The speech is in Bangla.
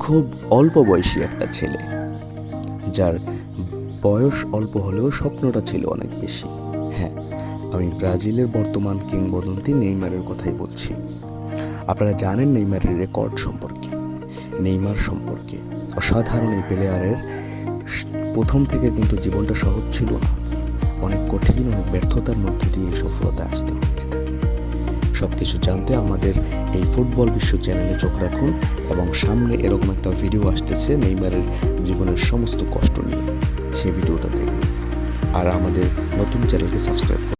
খুব অল্প বয়সী একটা ছেলে, যার বয়স অল্প হলেও স্বপ্নটা ছিল অনেক বেশি। হ্যাঁ, আমি ব্রাজিলের বর্তমান কিংবদন্তি নেইমারের কথাই বলছি। আপনারা জানেন নেইমারের রেকর্ড সম্পর্কে, নেইমার সম্পর্কে। অসাধারণ এই প্লেয়ারের প্রথম থেকে কিন্তু জীবনটা সহজ ছিল না। অনেক কঠিন, অনেক ব্যর্থতার মধ্যে দিয়ে সফলতা আসতে হয়েছে তাকে। সব কিছু জানতে আমাদের এই ফুটবল বিশ্ব চ্যানেলে চোখ রাখুন, এবং সামনে এরকম একটা ভিডিও আসতেছে নেইমারের জীবনের সমস্ত কষ্ট নিয়ে, সেই ভিডিওটা দেখুন। আর আমাদের নতুন চ্যানেলকে সাবস্ক্রাইব করুন।